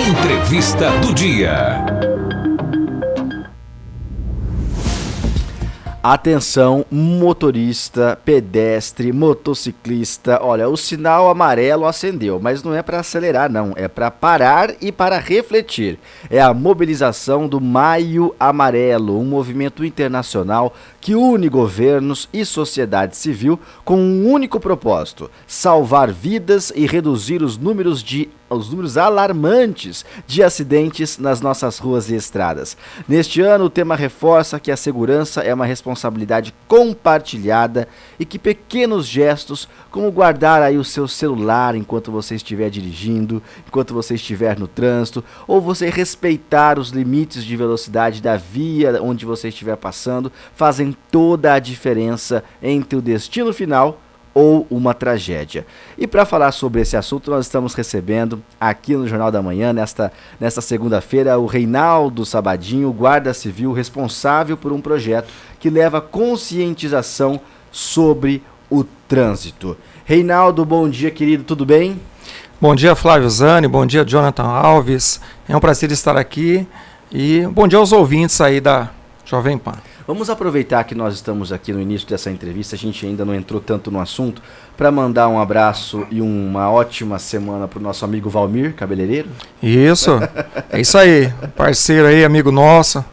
Entrevista do dia. Atenção, motorista, pedestre, motociclista. Olha, o sinal amarelo acendeu, mas não é para acelerar não, é para parar e para refletir. É a mobilização do Maio Amarelo, um movimento internacional que une governos e sociedade civil com um único propósito: salvar vidas e reduzir os números alarmantes de acidentes nas nossas ruas e estradas. Neste ano, o tema reforça que a segurança é uma responsabilidade compartilhada e que pequenos gestos, como guardar aí o seu celular enquanto você estiver dirigindo, enquanto você estiver no trânsito, ou você respeitar os limites de velocidade da via onde você estiver passando, fazem toda a diferença entre o destino final ou uma tragédia. E para falar sobre esse assunto, nós estamos recebendo aqui no Jornal da Manhã, nesta segunda-feira, o Reinaldo Sabadinho, guarda civil responsável por um projeto que leva conscientização sobre o trânsito. Reinaldo, bom dia, querido, tudo bem? Bom dia, Flávio Zani, bom dia, Jonathan Alves. É um prazer estar aqui e bom dia aos ouvintes aí da Jovem Pan. Vamos aproveitar que nós estamos aqui no início dessa entrevista, a gente ainda não entrou tanto no assunto, para mandar um abraço e uma ótima semana para o nosso amigo Valmir, cabeleireiro. Isso, é isso aí, parceiro aí, amigo nosso.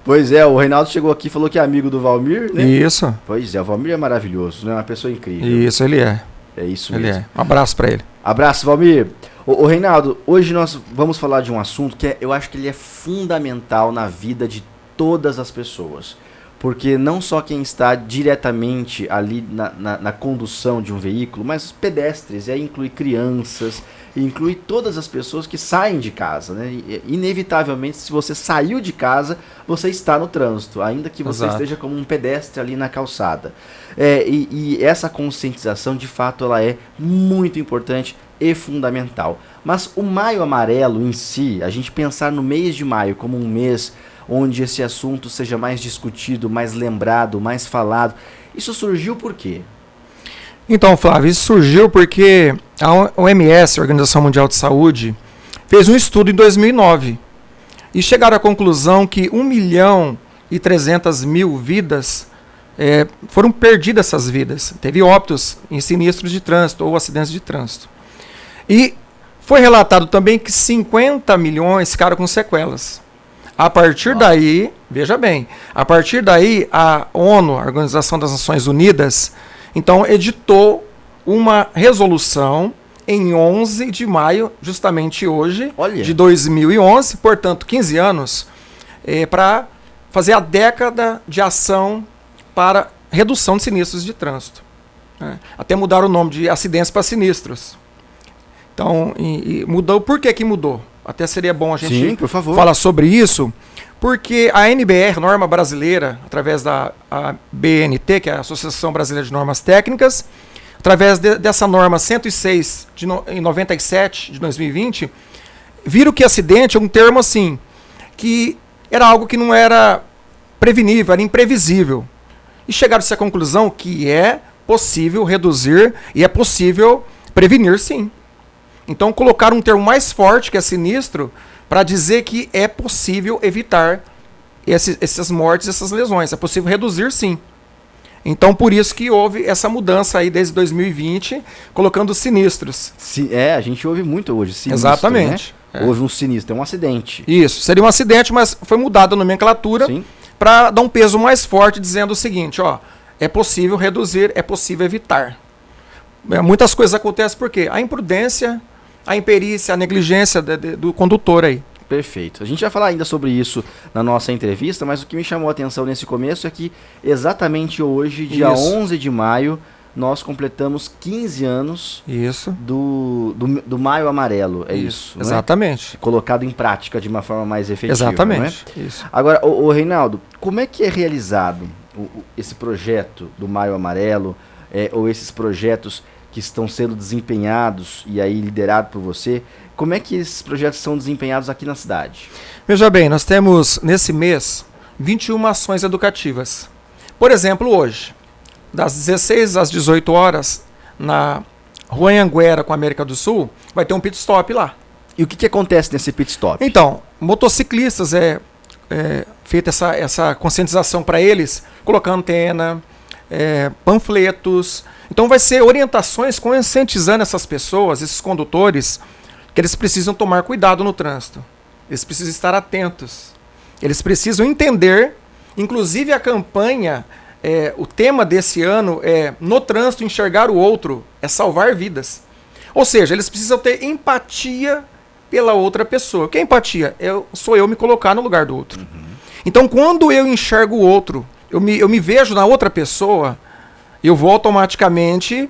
Pois é, o Reinaldo chegou aqui e falou que é amigo do Valmir, né? Isso. Pois é, o Valmir é maravilhoso, né? Uma pessoa incrível. Isso, ele é. É isso ele mesmo. É. Um abraço para ele. Abraço, Valmir. Ô Reinaldo, hoje nós vamos falar de um assunto que eu acho que ele é fundamental na vida de todas as pessoas, porque não só quem está diretamente ali na condução de um veículo, mas pedestres, e aí inclui crianças, inclui todas as pessoas que saem de casa, né? E, inevitavelmente, se você saiu de casa, você está no trânsito, ainda que você esteja como um pedestre ali na calçada. E essa conscientização, de fato, ela é muito importante e fundamental. Mas o Maio Amarelo em si, a gente pensar no mês de maio como um mês onde esse assunto seja mais discutido, mais lembrado, mais falado, isso surgiu por quê? Então, Flávio, isso surgiu porque a OMS, a Organização Mundial de Saúde, fez um estudo em 2009 e chegaram à conclusão que 1.300.000 vidas foram perdidas essas vidas. Teve óbitos em sinistros de trânsito ou acidentes de trânsito. E foi relatado também que 50 milhões ficaram com sequelas. A partir daí, veja bem, a partir daí a ONU, a Organização das Nações Unidas, então editou uma resolução em 11 de maio, justamente hoje, de 2011, portanto 15 anos, para fazer a década de ação para redução de sinistros de trânsito. Até mudar o nome de acidentes para sinistros. Então, mudou. Por que mudou? Até seria bom a gente falar sobre isso, porque a NBR, norma brasileira, através da BNT, que é a Associação Brasileira de Normas Técnicas, através dessa norma 106 em 97 de 2020, viram que acidente é um termo assim, que era algo que não era prevenível, era imprevisível. E chegaram-se à conclusão que é possível reduzir e é possível prevenir, sim. Então colocaram um termo mais forte, que é sinistro, para dizer que é possível evitar essas mortes, essas lesões. É possível reduzir, sim. Então por isso que houve essa mudança aí desde 2020, colocando sinistros. A gente ouve muito hoje sinistro. Exatamente. Né? Houve um sinistro, é um acidente. Isso, seria um acidente, mas foi mudada a nomenclatura para dar um peso mais forte, dizendo o seguinte, é possível reduzir, é possível evitar. Muitas coisas acontecem porque a imprudência, a imperícia, a negligência do condutor aí. Perfeito. A gente vai falar ainda sobre isso na nossa entrevista, mas o que me chamou a atenção nesse começo é que exatamente hoje, dia 11 de maio, nós completamos 15 anos do Maio Amarelo. É isso, né? Exatamente. Colocado em prática de uma forma mais efetiva. Exatamente. Não é? Isso. Agora, ô Reinaldo, como é que é realizado esse projeto do Maio Amarelo, ou esses projetos que estão sendo desempenhados e aí liderado por você, como é que esses projetos são desempenhados aqui na cidade? Veja bem, nós temos nesse mês 21 ações educativas. Por exemplo, hoje, das 16 às 18 horas, na Rua Anhanguera com a América do Sul, vai ter um pit stop lá. E o que acontece nesse pit stop? Então, motociclistas feita essa conscientização para eles, colocando antena, panfletos. Então vai ser orientações conscientizando essas pessoas, esses condutores, que eles precisam tomar cuidado no trânsito. Eles precisam estar atentos. Eles precisam entender, inclusive a campanha, o tema desse ano é no trânsito enxergar o outro, é salvar vidas. Ou seja, eles precisam ter empatia pela outra pessoa. O que é empatia? Sou eu me colocar no lugar do outro. Uhum. Então, quando eu enxergo o outro, eu me vejo na outra pessoa, eu vou automaticamente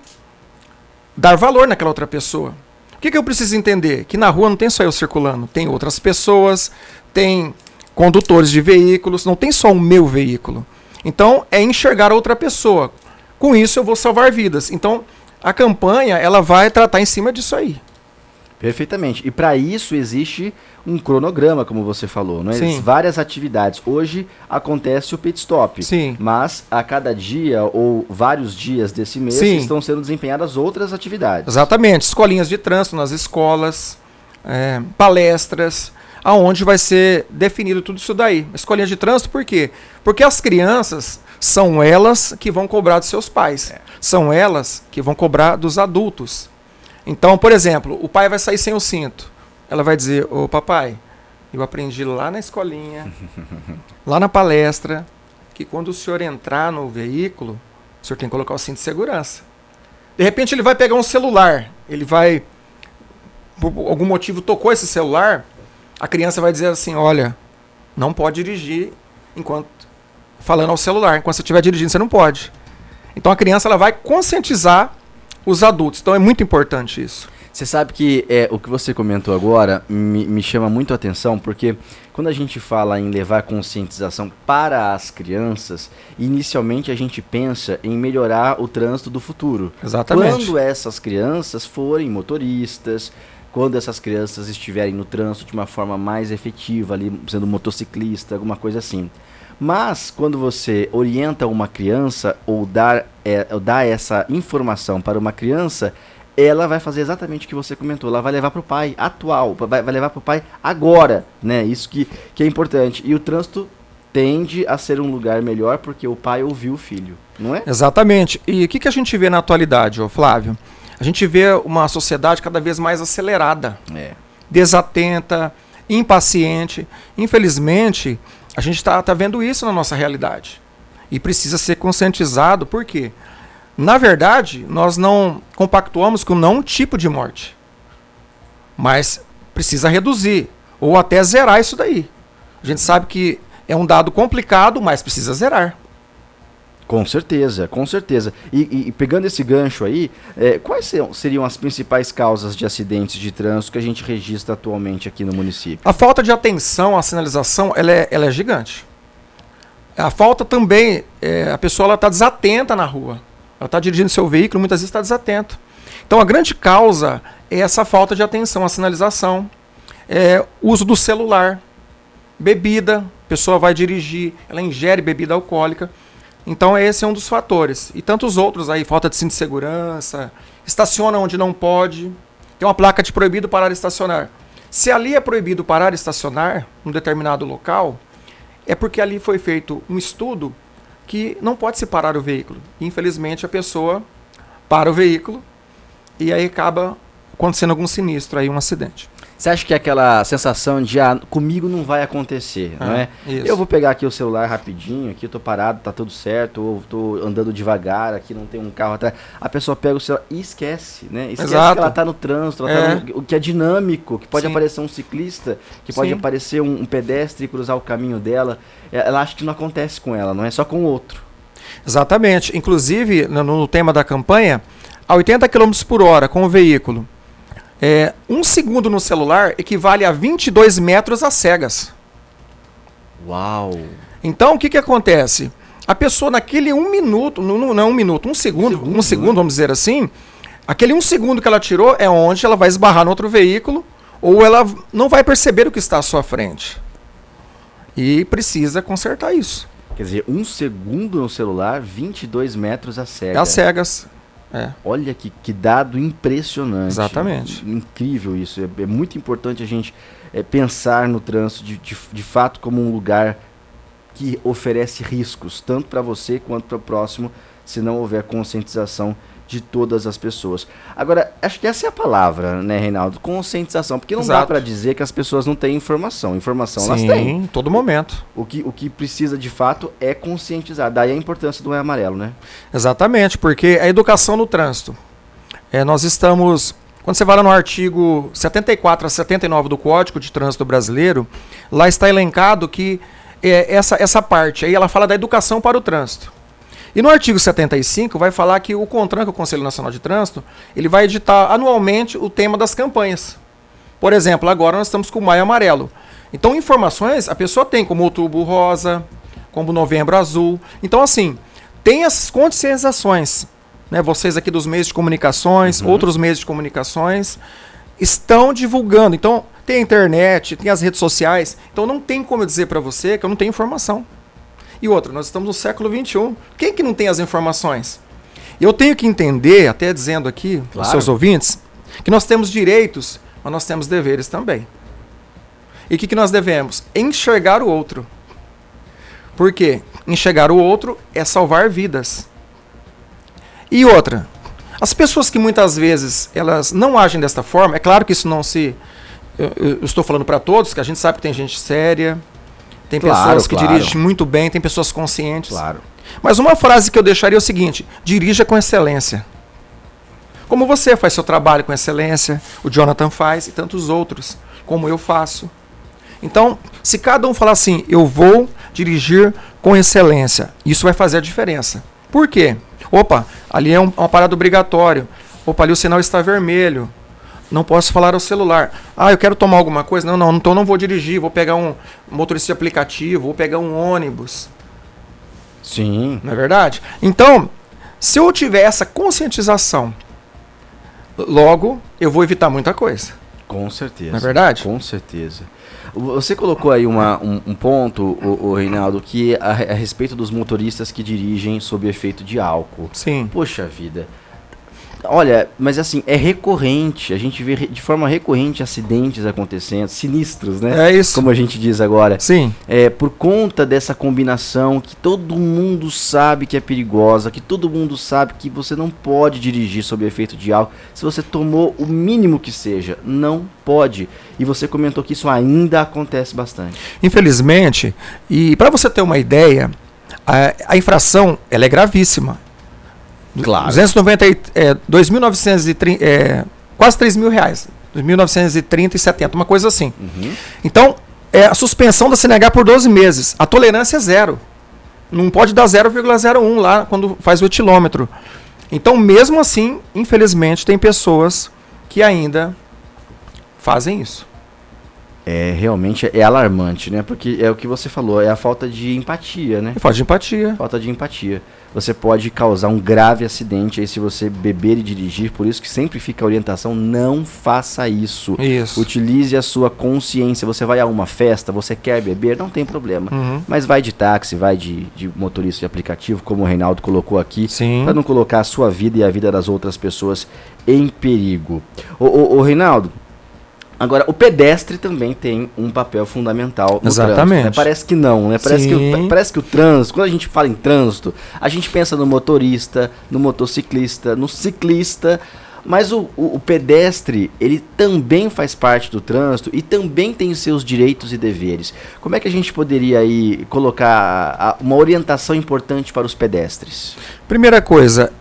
dar valor naquela outra pessoa. O que eu preciso entender? Que na rua não tem só eu circulando, tem outras pessoas, tem condutores de veículos, não tem só o meu veículo. Então, é enxergar a outra pessoa. Com isso, eu vou salvar vidas. Então, a campanha ela vai tratar em cima disso aí. Perfeitamente. E para isso existe um cronograma, como você falou, não é? Sim. Várias atividades. Hoje acontece o pit stop, Sim. mas a cada dia ou vários dias desse mês Sim. estão sendo desempenhadas outras atividades. Exatamente. Escolinhas de trânsito nas escolas, palestras, aonde vai ser definido tudo isso daí. Escolinhas de trânsito por quê? Porque as crianças são elas que vão cobrar dos seus pais. São elas que vão cobrar dos adultos. Então, por exemplo, o pai vai sair sem o cinto. Ela vai dizer, ô papai, eu aprendi lá na escolinha, lá na palestra, que quando o senhor entrar no veículo, o senhor tem que colocar o cinto de segurança. De repente ele vai pegar um celular, ele vai, por algum motivo tocou esse celular, a criança vai dizer assim, olha, não pode dirigir enquanto falando ao celular, enquanto você estiver dirigindo você não pode. Então a criança ela vai conscientizar os adultos. Então é muito importante isso. Você sabe que o que você comentou agora me chama muito a atenção, porque quando a gente fala em levar conscientização para as crianças, inicialmente a gente pensa em melhorar o trânsito do futuro. Exatamente. Quando essas crianças forem motoristas, quando essas crianças estiverem no trânsito de uma forma mais efetiva, ali sendo motociclista, alguma coisa assim. Mas, quando você orienta uma criança ou dá essa informação para uma criança, ela vai fazer exatamente o que você comentou. Ela vai levar para o pai atual, vai levar para o pai agora, né? Isso que é importante. E o trânsito tende a ser um lugar melhor porque o pai ouviu o filho, não é? Exatamente. E o que a gente vê na atualidade, Flávio? A gente vê uma sociedade cada vez mais acelerada, desatenta, impaciente. Infelizmente, a gente está vendo isso na nossa realidade. E precisa ser conscientizado, por quê? Na verdade, nós não compactuamos com nenhum tipo de morte. Mas precisa reduzir, ou até zerar isso daí. A gente sabe que é um dado complicado, mas precisa zerar. Com certeza, com certeza. E pegando esse gancho aí, quais seriam as principais causas de acidentes de trânsito que a gente registra atualmente aqui no município? A falta de atenção à sinalização, ela é gigante. A falta também, a pessoa está desatenta na rua. Ela está dirigindo seu veículo, muitas vezes está desatento. Então a grande causa é essa falta de atenção à sinalização, uso do celular, bebida, a pessoa vai dirigir, ela ingere bebida alcoólica. Então esse é um dos fatores. E tantos outros aí, falta de cinto de segurança, estaciona onde não pode, tem uma placa de proibido parar e estacionar. Se ali é proibido parar e estacionar, num determinado local, é porque ali foi feito um estudo que não pode se parar o veículo. Infelizmente a pessoa para o veículo e aí acaba acontecendo algum sinistro, aí um acidente. Você acha que é aquela sensação de comigo não vai acontecer, não é? Isso. Eu vou pegar aqui o celular rapidinho, aqui eu tô parado, tá tudo certo, ou tô andando devagar, aqui não tem um carro atrás. A pessoa pega o celular e esquece, né? Esquece Exato. que ela tá no trânsito, o que é dinâmico, que pode Sim. aparecer um ciclista, que pode Sim. aparecer um pedestre e cruzar o caminho dela. Ela acha que não acontece com ela, não é só com o outro. Exatamente. Inclusive, no tema da campanha, a 80 km por hora com o veículo, 1 segundo no celular equivale a 22 metros às cegas. Uau! Então, o que acontece? A pessoa naquele 1 minuto, não é 1 minuto, 1 segundo, um segundo, vamos dizer assim, aquele 1 segundo que ela tirou é onde ela vai esbarrar no outro veículo ou ela não vai perceber o que está à sua frente. E precisa consertar isso. Quer dizer, 1 segundo no celular, 22 metros às cegas. É às cegas. Olha que dado impressionante. Exatamente. Incrível isso. É muito importante a gente pensar no trânsito de fato como um lugar que oferece riscos, tanto para você quanto para o próximo, se não houver conscientização de todas as pessoas. Agora, acho que essa é a palavra, né, Reinaldo? Conscientização, porque não dá para dizer que as pessoas não têm informação. Informação elas têm. Sim, todo momento. O que precisa de fato é conscientizar. Daí a importância do Maio Amarelo, né? Exatamente, porque a educação no trânsito. Nós estamos... Quando você vai lá no artigo 74 a 79 do Código de Trânsito Brasileiro, lá está elencado que essa parte aí, ela fala da educação para o trânsito. E no artigo 75 vai falar que o CONTRAN, que é o Conselho Nacional de Trânsito, ele vai editar anualmente o tema das campanhas. Por exemplo, agora nós estamos com o Maio Amarelo. Então, informações a pessoa tem, como Outubro Rosa, como Novembro Azul. Então, assim, tem as conscientizações, né? Vocês aqui dos meios de comunicações, outros meios de comunicações, estão divulgando. Então, tem a internet, tem as redes sociais. Então, não tem como eu dizer para você que eu não tenho informação. E outra, nós estamos no século XXI. Quem que não tem as informações? Eu tenho que entender, até dizendo aqui, aos seus ouvintes, que nós temos direitos, mas nós temos deveres também. E o que nós devemos? Enxergar o outro. Por quê? Enxergar o outro é salvar vidas. E outra, as pessoas que muitas vezes elas não agem desta forma, é claro que isso não se... Eu estou falando para todos, que a gente sabe que tem gente séria, tem pessoas que dirigem muito bem, tem pessoas conscientes. Claro. Mas uma frase que eu deixaria é o seguinte: dirija com excelência. Como você faz seu trabalho com excelência, o Jonathan faz e tantos outros, como eu faço. Então, se cada um falar assim, eu vou dirigir com excelência, isso vai fazer a diferença. Por quê? Opa, ali é uma parada obrigatória. Opa, ali o sinal está vermelho. Não posso falar ao celular. Ah, eu quero tomar alguma coisa? Não, então não vou dirigir. Vou pegar um motorista de aplicativo, vou pegar um ônibus. Sim. Não é verdade? Então, se eu tiver essa conscientização, logo eu vou evitar muita coisa. Com certeza. Não é verdade? Com certeza. Você colocou aí um ponto, o Reinaldo, que a respeito dos motoristas que dirigem sob efeito de álcool. Sim. Poxa vida. Olha, mas assim, é recorrente, a gente vê de forma recorrente acidentes acontecendo, sinistros, né? É isso. Como a gente diz agora. Sim. Por conta dessa combinação que todo mundo sabe que é perigosa, que todo mundo sabe que você não pode dirigir sob efeito de álcool. Se você tomou o mínimo que seja, não pode. E você comentou que isso ainda acontece bastante. Infelizmente, e para você ter uma ideia, a infração ela é gravíssima. Claro. 2.930, quase R$3.000, 2.930 e 70, uma coisa assim. Uhum. Então, a suspensão da CNH por 12 meses. A tolerância é zero. Não pode dar 0,01 lá quando faz o etilômetro. Então, mesmo assim, infelizmente, tem pessoas que ainda fazem isso. Realmente é alarmante, né? Porque é o que você falou, é a falta de empatia, né? Falta de empatia. Falta de empatia. Você pode causar um grave acidente aí se você beber e dirigir, por isso que sempre fica a orientação, não faça isso. Isso. Utilize a sua consciência. Você vai a uma festa, você quer beber, não tem problema. Uhum. Mas vai de táxi, vai de motorista de aplicativo, como o Reinaldo colocou aqui, para não colocar a sua vida e a vida das outras pessoas em perigo. Ô Reinaldo, agora, o pedestre também tem um papel fundamental no Exatamente. trânsito, né? Parece que não, né? Parece que o trânsito, quando a gente fala em trânsito, a gente pensa no motorista, no motociclista, no ciclista, mas o pedestre, ele também faz parte do trânsito e também tem os seus direitos e deveres. Como é que a gente poderia aí colocar uma orientação importante para os pedestres? Primeira coisa,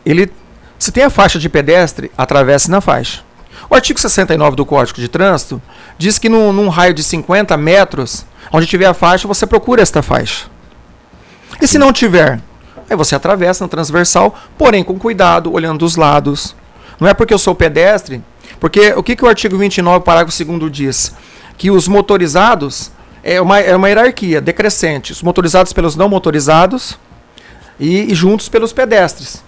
se tem a faixa de pedestre, atravesse na faixa. O artigo 69 do Código de Trânsito diz que num raio de 50 metros, onde tiver a faixa, você procura esta faixa. E se não tiver, aí você atravessa na transversal, porém com cuidado, olhando dos lados. Não é porque eu sou pedestre, porque o que o artigo 29, parágrafo 2º diz? Que os motorizados é uma hierarquia decrescente. Os motorizados pelos não motorizados e juntos pelos pedestres.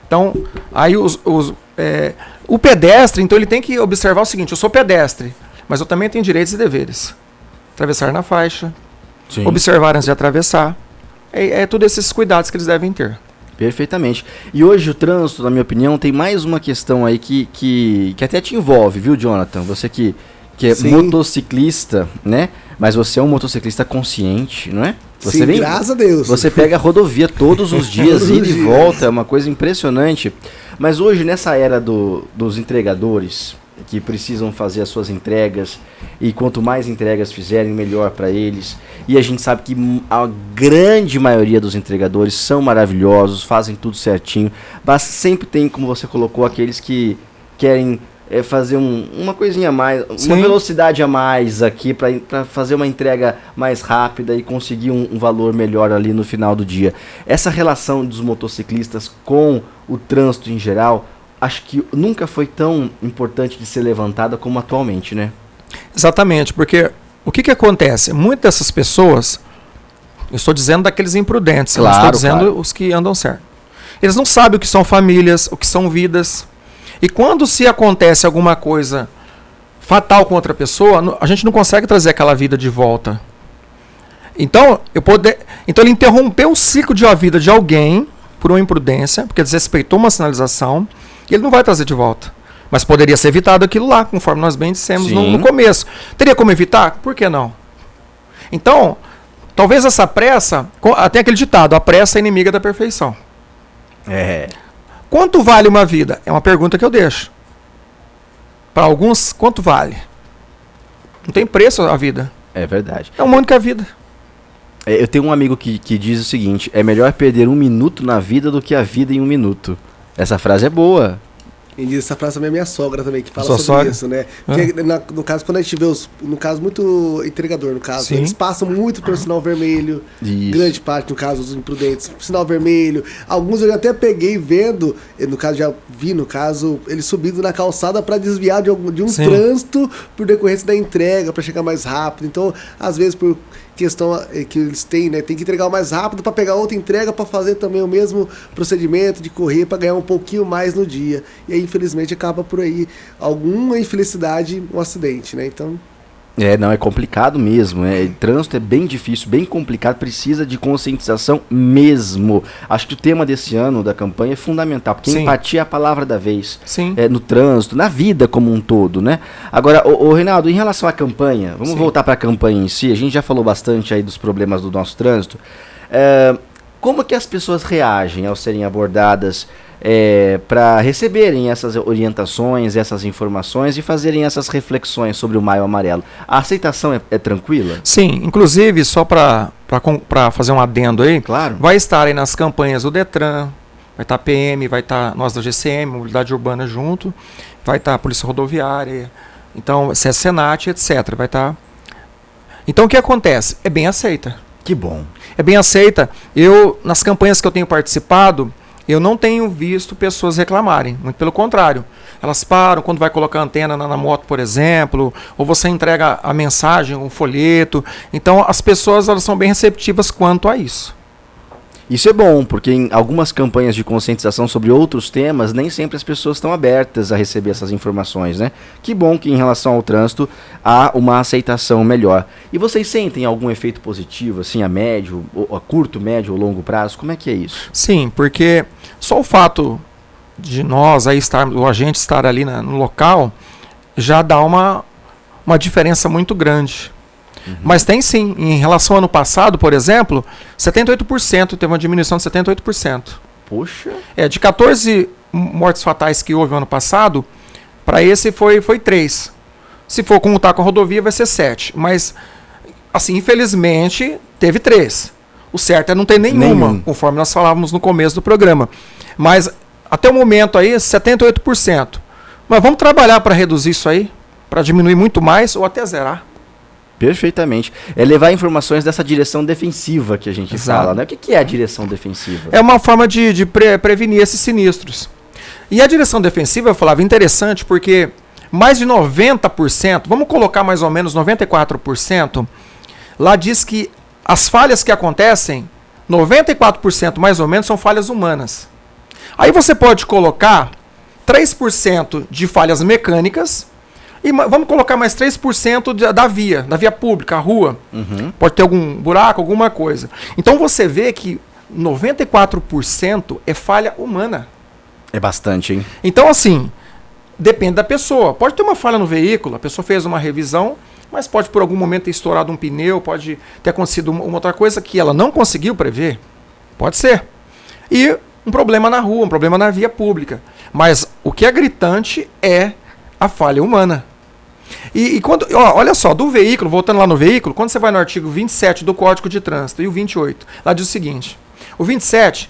Então, aí o pedestre, então ele tem que observar o seguinte: eu sou pedestre, mas eu também tenho direitos e deveres. Atravessar na faixa, Sim. Observar antes de atravessar. Tudo esses cuidados que eles devem ter. Perfeitamente. E hoje o trânsito, na minha opinião, tem mais uma questão aí que até te envolve, viu, Jonathan? Você que é Sim. motociclista, né? Mas você é um motociclista consciente, não é? Você Sim, graças a Deus. Você pega a rodovia todos os dias, Todos os ida e dias. volta, é uma coisa impressionante. Mas hoje, nessa era dos entregadores, que precisam fazer as suas entregas, e quanto mais entregas fizerem, melhor para eles. E a gente sabe que a grande maioria dos entregadores são maravilhosos, fazem tudo certinho, mas sempre tem, como você colocou, aqueles que querem fazer uma coisinha a mais, Sim. uma velocidade a mais aqui para fazer uma entrega mais rápida e conseguir um valor melhor ali no final do dia. Essa relação dos motociclistas com o trânsito em geral, acho que nunca foi tão importante de ser levantada como atualmente, né? Exatamente, porque o que acontece? Muitas dessas pessoas, eu estou dizendo daqueles imprudentes, eu não estou Claro, dizendo claro. os que andam certo. Eles não sabem o que são famílias, o que são vidas. E quando se acontece alguma coisa fatal com outra pessoa, a gente não consegue trazer aquela vida de volta. Então, ele interrompeu o ciclo de uma vida de alguém por uma imprudência, porque desrespeitou uma sinalização, e ele não vai trazer de volta. Mas poderia ser evitado aquilo lá, conforme nós bem dissemos Sim. no começo. Teria como evitar? Por que não? Então, talvez essa pressa, tem aquele ditado, a pressa é inimiga da perfeição. É. Quanto vale uma vida? É uma pergunta que eu deixo. Para alguns, quanto vale? Não tem preço a vida. É verdade. É uma única vida. Eu tenho um amigo que diz o seguinte: é melhor perder 1 minuto na vida do que a vida em 1 minuto. Essa frase é boa. Quem diz essa frase também é minha sogra também, que fala Sua sobre sogra? isso, né? Porque, no caso, quando a gente vê no caso, muito entregador, no caso, Sim. eles passam muito pelo sinal vermelho, Isso. grande parte, no caso, dos imprudentes, sinal vermelho. Alguns eu já até peguei vendo, no caso, já vi, no caso, eles subindo na calçada para desviar de um Sim. trânsito por decorrência da entrega, para chegar mais rápido. Então, às vezes, por questão que eles têm, né? Tem que entregar o mais rápido para pegar outra entrega para fazer também o mesmo procedimento de correr para ganhar um pouquinho mais no dia. E aí, infelizmente, acaba por aí alguma infelicidade, um acidente, né? Então, Não, é complicado mesmo. Trânsito é bem difícil, bem complicado, precisa de conscientização mesmo. Acho que o tema desse ano da campanha é fundamental, porque Sim. empatia é a palavra da vez. Sim. No trânsito, na vida como um todo, né? Agora, ô Reinaldo, em relação à campanha, vamos Sim. voltar para a campanha em si. A gente já falou bastante aí dos problemas do nosso trânsito. Como que as pessoas reagem ao serem abordadas para receberem essas orientações, essas informações e fazerem essas reflexões sobre o Maio Amarelo? A aceitação é tranquila? Sim, inclusive, só para fazer um adendo aí, Claro. vai estar aí nas campanhas do Detran, vai estar a PM, vai estar nós da GCM, Mobilidade Urbana junto, vai estar a Polícia Rodoviária, então, se é Senat, etc. Vai estar. Então, o que acontece? É bem aceita. Que bom. É bem aceita. Nas campanhas que eu tenho participado, eu não tenho visto pessoas reclamarem, muito pelo contrário. Elas param quando vai colocar antena na moto, por exemplo, ou você entrega a mensagem, um folheto. Então as pessoas elas são bem receptivas quanto a isso. Isso é bom, porque em algumas campanhas de conscientização sobre outros temas, nem sempre as pessoas estão abertas a receber essas informações, né? Que bom que em relação ao trânsito há uma aceitação melhor. E vocês sentem algum efeito positivo, assim, a médio, a curto, médio ou longo prazo? Como é que é isso? Sim, porque só o fato de nós aí o agente estar ali no local já dá uma diferença muito grande. Mas tem sim, em relação ao ano passado, por exemplo, 78%, teve uma diminuição de 78%. Poxa. De 14 mortes fatais que houve no ano passado, para esse foi 3. Se for contar com a rodovia, vai ser 7. Mas, assim, infelizmente, teve 3. O certo é não ter nenhuma, conforme nós falávamos no começo do programa. Mas, até o momento aí, 78%. Mas vamos trabalhar para reduzir isso aí, para diminuir muito mais ou até zerar. Perfeitamente. É levar informações dessa direção defensiva que a gente fala, né? O que é a direção defensiva? É uma forma de prevenir esses sinistros. E a direção defensiva, eu falava, interessante porque mais de 90%, vamos colocar mais ou menos 94%, lá diz que as falhas que acontecem, 94% mais ou menos são falhas humanas. Aí você pode colocar 3% de falhas mecânicas, e vamos colocar mais 3% da via pública, a rua. Pode ter algum buraco, alguma coisa. Então você vê que 94% é falha humana. É bastante, hein? Então, assim, depende da pessoa. Pode ter uma falha no veículo, a pessoa fez uma revisão, mas pode por algum momento ter estourado um pneu, pode ter acontecido uma outra coisa que ela não conseguiu prever. Pode ser. E um problema na rua, um problema na via pública. Mas o que é gritante é a falha humana. E quando, olha só, do veículo, voltando lá no veículo, quando você vai no artigo 27 do Código de Trânsito e o 28, lá diz o seguinte: o 27,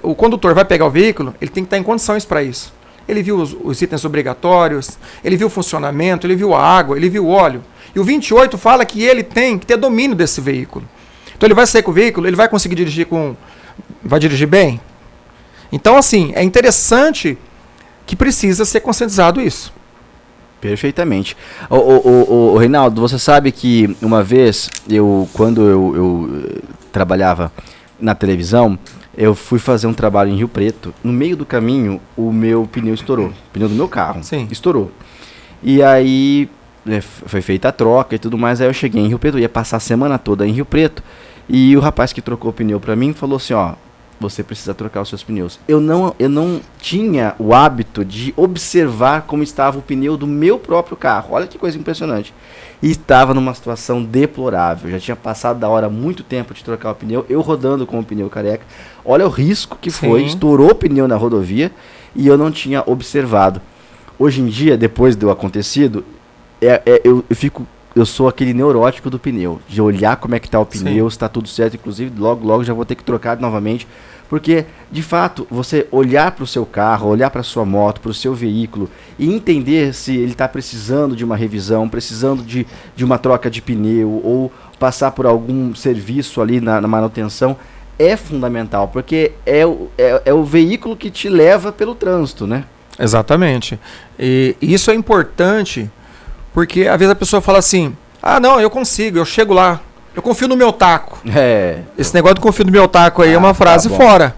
o condutor vai pegar o veículo, ele tem que estar em condições para isso. Ele viu os itens obrigatórios, ele viu o funcionamento, ele viu a água, ele viu o óleo. E o 28 fala que ele tem que ter domínio desse veículo. Então ele vai sair com o veículo, ele vai conseguir dirigir vai dirigir bem? Então, assim, é interessante que precisa ser conscientizado isso. Perfeitamente. O Reinaldo, você sabe que uma vez, quando eu trabalhava na televisão, eu fui fazer um trabalho em Rio Preto. No meio do caminho, o meu pneu estourou. O pneu do meu carro. Sim. Estourou. E aí, foi feita a troca e tudo mais. Aí eu cheguei em Rio Preto, eu ia passar a semana toda em Rio Preto. E o rapaz que trocou o pneu pra mim falou assim, ó, você precisa trocar os seus pneus. Eu não tinha o hábito de observar como estava o pneu do meu próprio carro. Olha que coisa impressionante. E estava numa situação deplorável. Já tinha passado da hora há muito tempo de trocar o pneu. Eu rodando com o pneu careca. Olha o risco que foi. Estourou o pneu na rodovia e eu não tinha observado. Hoje em dia, depois do acontecido, eu sou aquele neurótico do pneu, de olhar como é que está o pneu, se está tudo certo, inclusive logo já vou ter que trocar novamente, porque de fato você olhar para o seu carro, olhar para a sua moto, para o seu veículo e entender se ele está precisando de uma revisão, precisando de uma troca de pneu ou passar por algum serviço ali na manutenção, é fundamental, porque é o veículo que te leva pelo trânsito, né? Exatamente. E isso é importante. Porque às vezes a pessoa fala assim, não, eu consigo, eu chego lá, eu confio no meu taco. Esse negócio de confio no meu taco aí é uma frase fora.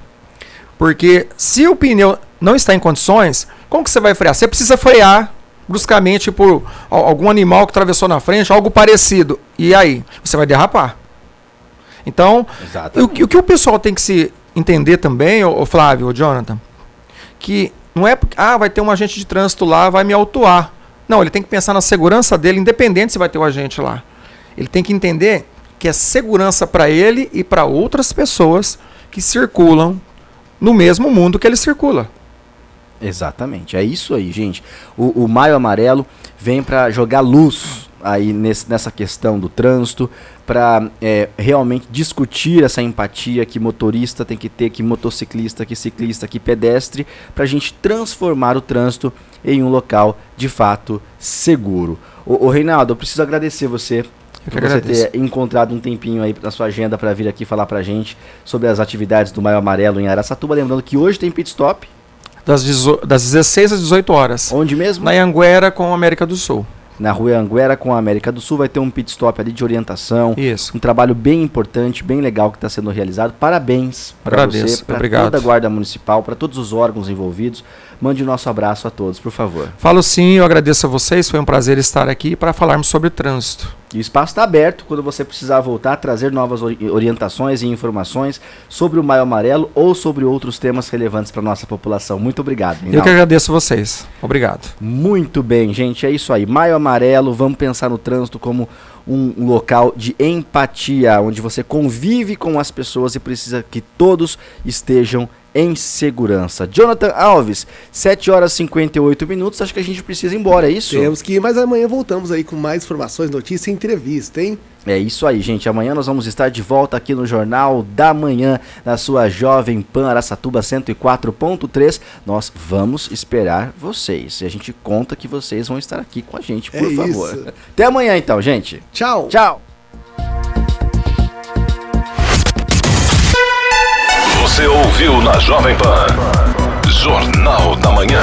Porque se o pneu não está em condições, como que você vai frear? Você precisa frear bruscamente por algum animal que atravessou na frente, algo parecido. E aí? Você vai derrapar. Então, o que o pessoal tem que se entender também, o Flávio, o Jonathan, que não é porque vai ter um agente de trânsito lá, vai me autuar. Não, ele tem que pensar na segurança dele, independente se vai ter o agente lá. Ele tem que entender que é segurança para ele e para outras pessoas que circulam no mesmo mundo que ele circula. Exatamente, é isso aí, gente. O Maio Amarelo vem para jogar luz aí nessa questão do trânsito, para realmente discutir essa empatia que motorista tem que ter, que motociclista, que ciclista, que pedestre, para a gente transformar o trânsito em um local de fato seguro. O Reinaldo, eu preciso agradecer você por você ter encontrado um tempinho aí na sua agenda para vir aqui falar pra gente sobre as atividades do Maio Amarelo em Araçatuba. Lembrando que hoje tem pit stop. Das 16 às 18 horas. Onde mesmo? Na Anhanguera com a América do Sul. Na Rua Anhanguera com a América do Sul vai ter um pit stop ali de orientação. Isso. Um trabalho bem importante, bem legal que está sendo realizado. Parabéns para você, para toda a Guarda Municipal, para todos os órgãos envolvidos. Mande o nosso abraço a todos, por favor. Falo sim, eu agradeço a vocês, foi um prazer estar aqui para falarmos sobre trânsito. E o espaço está aberto quando você precisar voltar, trazer novas orientações e informações sobre o Maio Amarelo ou sobre outros temas relevantes para a nossa população. Muito obrigado, Reinaldo. Eu que agradeço a vocês. Obrigado. Muito bem, gente, é isso aí. Maio Amarelo, vamos pensar no trânsito como um local de empatia, onde você convive com as pessoas e precisa que todos estejam em segurança. Jonathan Alves, 7 horas e 58 minutos, acho que a gente precisa ir embora, é isso? Temos que ir, mas amanhã voltamos aí com mais informações, notícias e entrevista, hein? É isso aí, gente. Amanhã nós vamos estar de volta aqui no Jornal da Manhã, na sua Jovem Pan Araçatuba 104.3. Nós vamos esperar vocês. E a gente conta que vocês vão estar aqui com a gente, por favor. Isso. Até amanhã, então, gente. Tchau. Tchau. Você ouviu na Jovem Pan Jornal da Manhã.